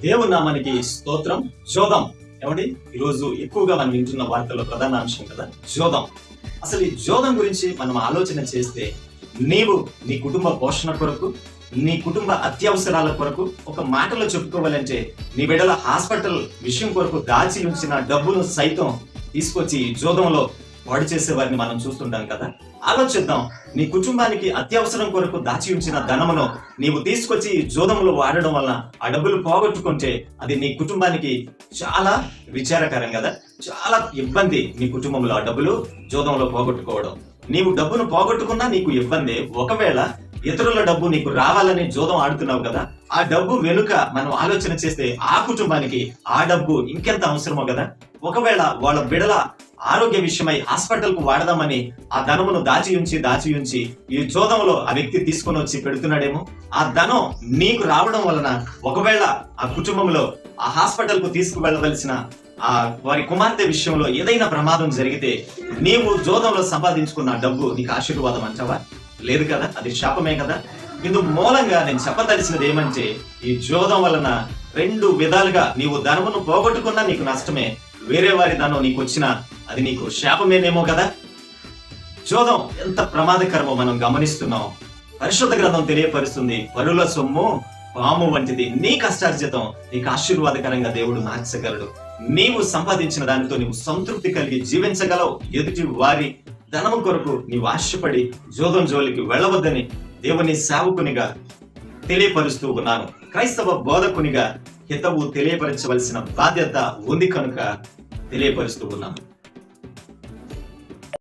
దేవుని నామానికి స్తోత్రం. జోదం ఏమండి, ఈరోజు ఎక్కువగా మనం వింటున్న వార్తల్లో ప్రధాన అంశం కదా జోదం. అసలు ఈ జోదం గురించి మనం ఆలోచన చేస్తే, నీవు నీ కుటుంబ పోషణ కొరకు, నీ కుటుంబ అత్యవసరాల కొరకు, ఒక మాటలో చెప్పుకోవాలంటే నీ బిడ్డల హాస్పిటల్ విషయం కొరకు దాచి ఉంచిన డబ్బును సైతం తీసుకొచ్చి జోదంలో వాడి చేసే వారిని మనం చూస్తుంటాం కదా. ఆలోచిద్దాం, నీ కుటుంబానికి అత్యవసరం కొరకు దాచి ఉంచిన ధనమును నీవు తీసుకొచ్చి జోదంలో వాడడం వల్ల ఆ డబ్బులు పోగొట్టుకుంటే అది నీ కుటుంబానికి చాలా విచారకరం కదా. చాలా ఇబ్బంది నీ కుటుంబంలో ఆ డబ్బులు జోదంలో పోగొట్టుకోవడం. నీవు డబ్బును పోగొట్టుకున్నా నీకు ఇబ్బంది. ఒకవేళ ఇతరుల డబ్బు నీకు రావాలని జోదం ఆడుతున్నావు కదా, ఆ డబ్బు వెనుక మనం ఆలోచన చేస్తే ఆ కుటుంబానికి ఆ డబ్బు ఇంకెంత అవసరమో కదా. ఒకవేళ వాళ్ళ బిడల ఆరోగ్య విషయమై హాస్పిటల్ కు వాడదామని ఆ ధనమును దాచి ఉంచి ఈ జోదంలో ఆ వ్యక్తి తీసుకొని వచ్చి పెడుతున్నాడేమో. ఆ ధనం నీకు రావడం వలన ఒకవేళ ఆ కుటుంబంలో ఆ హాస్పిటల్ కు తీసుకువెళ్ళవలసిన ఆ వారి కుమార్తె విషయంలో ఏదైనా ప్రమాదం జరిగితే నీవు జోదంలో సంపాదించుకున్న డబ్బు నీకు ఆశీర్వాదం అంటావా? లేదు కదా, అది శాపమే కదా. ఇందు మూలంగా నేను చెప్పదలిసినది ఏమంటే, ఈ జోదం వలన రెండు విధాలుగా నీవు ధనమును పోగొట్టుకున్నా నీకు నష్టమే, వేరే వారి ధనం నీకు వచ్చినా అది నీకు శాపమేనేమో కదా. జోదం ఎంత ప్రమాదకరమో మనం గమనిస్తున్నాం. పరిశుద్ధ గ్రంథం తెలియపరుస్తుంది, పరుల సొమ్ము పాము వంటిది, నీ కష్టార్జితం నీకు ఆశీర్వాదకరంగా దేవుడు మార్చగలడు. నీవు సంపాదించిన దానితో నీవు సంతృప్తి కలిగి జీవించగలవు. ఎదుటి వారి ధనము కొరకు నీవు ఆశపడి జోదం జోలికి వెళ్ళవద్దని దేవుని సేవకునిగా తెలియపరుస్తూ ఉన్నాను. క్రైస్తవ బోధకునిగా హితవు తెలియపరచవలసిన బాధ్యత ఉంది కనుక తెలియపరుస్తూ ఉన్నాను.